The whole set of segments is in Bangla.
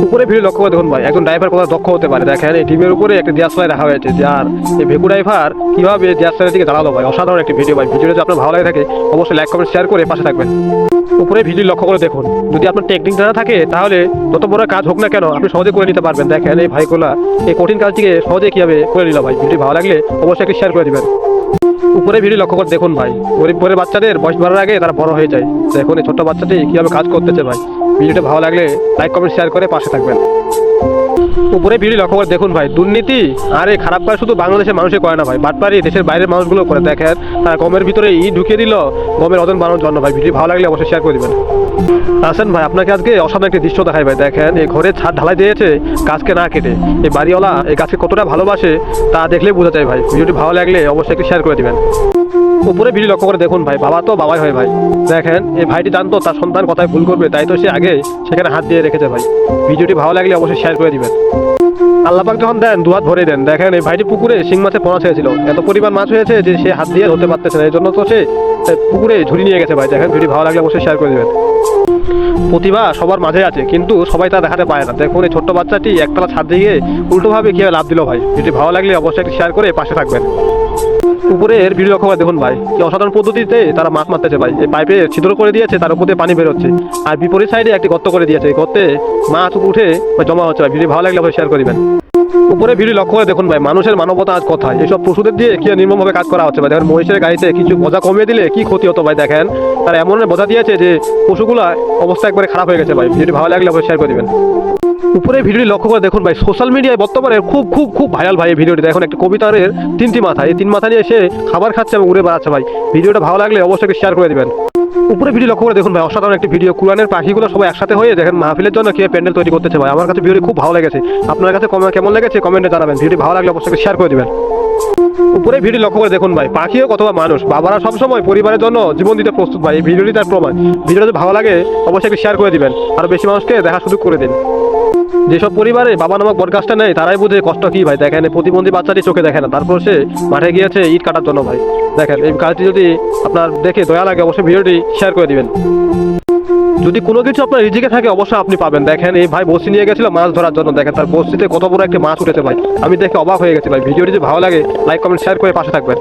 উপরে ভিড় লক্ষ্য করে দেখুন ভাই, একজন ড্রাইভার কত দক্ষ হতে পারে। দেখেন এই ডিমের উপরে একটা দিয়াশলাই রাখা হয়েছে, যার এই ভেকু ড্রাইভার কিভাবে দিয়াশলাইয়ের দিকে দাঁড়ালো ভাই। অসাধারণ একটি ভিডিও ভাই। ভিডিওটা যদি আপনার ভালো লাগে থাকে অবশ্যই লাইক কমেন্ট শেয়ার করে পাশে থাকবেন। উপরে ভিডিও লক্ষ্য করে দেখুন, যদি আপনার টেকনিক জানা থাকে তাহলে যত বড় কাজ হোক না কেন আপনি সহজে করে নিতে পারবেন। দেখেন এই ভাইগুলা এই কঠিন কাজটিকে সহজে কিভাবে করে নিল ভাই। ভিডিও ভালো লাগলে অবশ্যই একটি শেয়ার করে দিবেন। উপরে ভিডিও লক্ষ্য করে দেখুন ভাই, গরিব ঘরের বাচ্চাদের বয়স বাড়ার আগে তারা বড় হয়ে যায়। দেখুন এই ছোট্ট বাচ্চাটি কিভাবে কাজ করতেছে ভাই। ভিডিওটা ভালো লাগলে লাইক কমেন্ট শেয়ার করে পাশে থাকবেন। উপরে ভিডিও লক্ষ্য করে দেখুন ভাই, দুর্নীতি আর এই খারাপ কাজ শুধু বাংলাদেশের মানুষই করে না ভাই, বাটপারি দেশের বাইরের মানুষগুলো করে। দেখেন তারা গমের ভিতরে ঢুকিয়ে দিল গমের ওজন বানানোর জন্য ভাই। ভিডিও ভালো লাগলে অবশ্যই শেয়ার করে দিবেন। আসেন ভাই, আপনাকে আজকে অসাধারণ একটি দৃশ্য দেখাই ভাই। দেখেন এই ঘরের ছাদ ঢালাই দিয়েছে গাছকে না কেটে। এই বাড়িওয়ালা এই গাছকে কতটা ভালোবাসে তা দেখলেই বোঝা যায় ভাই। ভিডিওটি ভালো লাগলে অবশ্যই একটি শেয়ার করে দিবেন। উপরে ভিডিও লক্ষ্য করে দেখুন ভাই, বাবা তো বাবাই হয় ভাই। দেখেন এই ভাইটি জানতো তার সন্তান কথায় ভুল করবে, তাই তো সে আগে সেখানে হাত দিয়ে রেখেছে ভাই। ভিডিওটি ভালো লাগলে অবশ্যই শেয়ার করে দিবেন। আল্লাহ পাক যখন দেন দুহাত ভরে দেন। দেখেন এই ভাইটি পুকুরে শিং মাছের পোনা ছেড়েছিল, এত পরিমাণ মাছ হয়েছে যে সে হাত দিয়ে ধরতে পারতেছে না, এই জন্য তো সে পুকুরে ঝুড়ি নিয়ে গেছে ভাই। দেখেন ভিডিও ভালো লাগলে অবশ্যই শেয়ার করে দিবেন। প্রতিভা সবার মাঝে আছে কিন্তু সবাই তা দেখাতে পারে না। দেখুন এই ছোট্ট বাচ্চাটি একতলা ছাদ দিয়ে উল্টোভাবে কিভাবে লাভ দিল ভাই। ভিডিও ভালো লাগলে অবশ্যই একটি শেয়ার করে পাশে থাকবেন। উপরের ভিডিও লক্ষ্য করে দেখুন ভাই, কি অসাধারণ পদ্ধতিতে তারা মাছ মারতেছে ভাই। এই পাইপে ছিদ্র করে দিয়েছে, তার উপর দিয়ে পানি বেরোচ্ছে, আর বিপরীত সাইডে একটি গর্ত করে দিয়েছে, এই গর্তে মাছ উঠে জমা হচ্ছে ভাই। ভিডিও ভালো লাগলে অবশ্যই শেয়ার করে দিবেন। উপরে ভিডিও লক্ষ্য করে দেখুন ভাই, মানুষের মানবতা আজ কোথায়। এইসব পশুদের দিয়ে কি নির্মমভাবে কাজ করা হচ্ছে ভাই। দেখেন মহিষের গাড়িতে কিছু বোঝা কমিয়ে দিলে কি ক্ষতি হতো ভাই। দেখেন তারা এমন বোঝা দিয়েছে যে পশুগুলা অবস্থা একবারে খারাপ হয়ে গেছে ভাই। ভিডিও ভালো লাগলে অবশ্যই শেয়ার করে দিবেন। উপরে ভিডিওটি লক্ষ্য করে দেখুন ভাই, সোশ্যাল মিডিয়ায় বর্তমানে খুব খুব খুব ভাইরাল ভাই এই ভিডিওটি। দেখুন একটা কবিতার তিনটি মাথা, এই তিন মাথা নিয়ে এসে খাবার খাচ্ছে এবং উড়ে বেড়াচ্ছে ভাই। ভিডিওটা ভালো লাগলে অবশ্যই শেয়ার করে দিবেন। উপরে ভিডিও লক্ষ্য করে দেখুন ভাই, অসাধারণ একটি ভিডিও। কুরআনের পাখিগুলো সবাই একসাথে হয়ে দেখেন মাহফিলের জন্য কিভাবে প্যান্ডেল তৈরি করতেছে ভাই। আমার কাছে ভিডিওটি খুব ভালো লেগেছে। আপনার কাছে কেমন লেগেছে কমেন্টে জানাবেন। ভিডিও ভালো লাগলে অবশ্যই শেয়ার করে দিবেন। উপরে ভিডিও লক্ষ্য করে দেখুন ভাই, পাখিও অথবা মানুষ বাবারা সবসময় পরিবারের জন্য জীবন দিতে প্রস্তুত ভাই। এই ভিডিওটি তার প্রমাণ। ভিডিওটি ভালো লাগে অবশ্যই একটু শেয়ার করে দিবেন, আরো বেশি মানুষকে দেখার সুযোগ করে দিন। যেসব পরিবারে বাবা নামক বটগাছটা নেই তারাই বুঝে কষ্ট কি ভাই। দেখেন প্রতিবন্ধী বাচ্চাটি চোখে দেখে না, তারপর সে মাঠে গিয়েছে ইট কাটার জন্য ভাই। দেখেন এই কাজটি যদি আপনার দেখে দয়া লাগে অবশ্যই ভিডিওটি শেয়ার করে দিবেন। যদি কোনো কিছু আপনার রিজিকে থাকে অবশ্যই আপনি পাবেন। দেখেন এই ভাই বসি নিয়ে গেছিল মাছ ধরার জন্য, দেখেন তার বসিতে কত বড় একটা মাছ উঠেছে ভাই। আমি দেখে অবাক হয়ে গেছি ভাই। ভিডিওটি যদি ভালো লাগে লাইক কমেন্ট শেয়ার করে পাশে থাকবেন।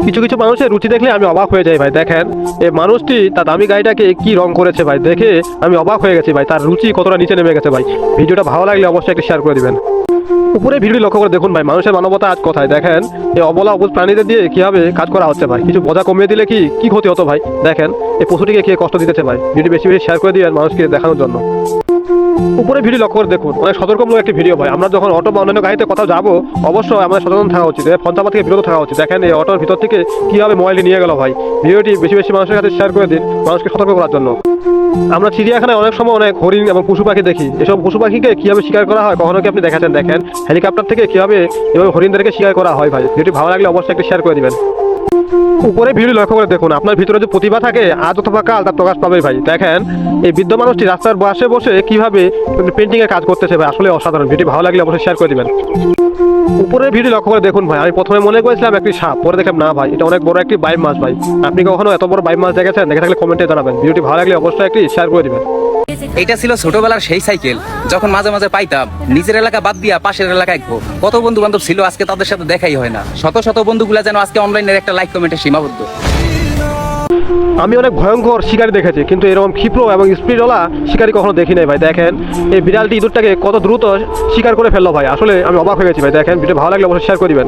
কিছু কিছু মানুষের রুচি দেখলে আমি অবাক হয়ে যাই ভাই। দেখেন এই মানুষটি তার দামি গাড়িটাকে কি রং করেছে ভাই, দেখে আমি অবাক হয়ে গেছি ভাই। তার রুচি কতটা নিচে নেমে গেছে ভাই। ভিডিওটা ভালো লাগলে অবশ্যই একটু শেয়ার করে দিবেন। উপরে ভিডিও লক্ষ্য করে দেখুন ভাই, মানুষের মানবতা আজ কোথায়। দেখেন এই অবলা অবুঝ প্রাণীদের দিয়ে কিভাবে কাজ করা হচ্ছে ভাই। কিছু বোঝা কমিয়ে দিলে কি ক্ষতি হতো ভাই। দেখেন এই পশুটিকে কে কষ্ট দিতেছে ভাই। ভিডিও বেশি বেশি শেয়ার করে দিবেন মানুষকে দেখানোর জন্য। উপরে ভিডিও লক্ষ্য করে দেখুন, অনেক সতর্কমূলক একটি ভিডিও ভাই। আমরা যখন অটো বা অন্যান্য গাড়িতে কোথাও যাবো অবশ্যই আমাদের সচেতন থাকা উচিত, ফোনচাপা থেকে বিরত থাকা উচিত। দেখেন এই অটোর ভিতর থেকে কিভাবে মোবাইলটি নিয়ে গেল ভাই। ভিডিওটি বেশি বেশি মানুষের কাছে শেয়ার করে দিন মানুষকে সতর্ক করার জন্য। আমরা চিড়িয়াখানায় অনেক সময় অনেক হরিণ এবং পশু পাখি দেখি। এসব পশু পাখিকে কিভাবে শিকার করা হয় কখনো কি আপনি দেখাচ্ছেন? দেখেন হেলিকপ্টার থেকে কিভাবে এভাবে হরিণদেরকে শিকার করা হয় ভাই। ভিডিওটি ভালো লাগলে অবশ্যই একটু শেয়ার করে দিবেন। উপরে ভিডিও লক্ষ্য করে দেখুন, আপনার ভিতরে যে প্রতিভা থাকে আজ অথবা কাল তার প্রকাশ পাবে ভাই। দেখেন এই বৃদ্ধ মানুষটি রাস্তার পাশে বসে কিভাবে পেন্টিং এর কাজ করতেছে ভাই, আসলে অসাধারণ। ভিডিও ভালো লাগলে অবশ্যই শেয়ার করে দিবেন। উপরে ভিডিও লক্ষ্য করে দেখুন ভাই, আমি প্রথমে মনে করেছিলাম একটি সাপ, পরে দেখলাম না ভাই এটা অনেক বড় একটি বাইম মাছ ভাই। আপনি কখনো এত বড় বাইম মাছ দেখেছেন? দেখে থাকলে কমেন্টে জানাবেন। ভিডিওটি ভালো লাগলে অবশ্যই একটি শেয়ার করে দিবেন। এটা ছিল ছোটবেলার সেই সাইকেল, যখন মাঝে মাঝে পাইতাম নিজের এলাকা বাদ দিয়া পাশের এলাকায় কত বন্ধু বান্ধব ছিল, আজকে তাদের সাথে দেখাই হয় না। শত শত বন্ধুগুলা যেন আজকে অনলাইনের একটা লাইক কমেন্টে সীমাবদ্ধ। আমি অনেক ভয়ঙ্কর শিকারি দেখেছি কিন্তু এরকম ক্ষিপ্র এবং স্পিডওয়ালা শিকারি কখনো দেখি নাই ভাই। দেখেন এই বিড়ালটি ইঁদুরটাকে কত দ্রুত শিকার করে ফেললো ভাই, আসলে আমি অবাক হয়ে গেছি ভাই। দেখেন ভিডিও ভালো লাগলে অবশ্যই শেয়ার করবেন।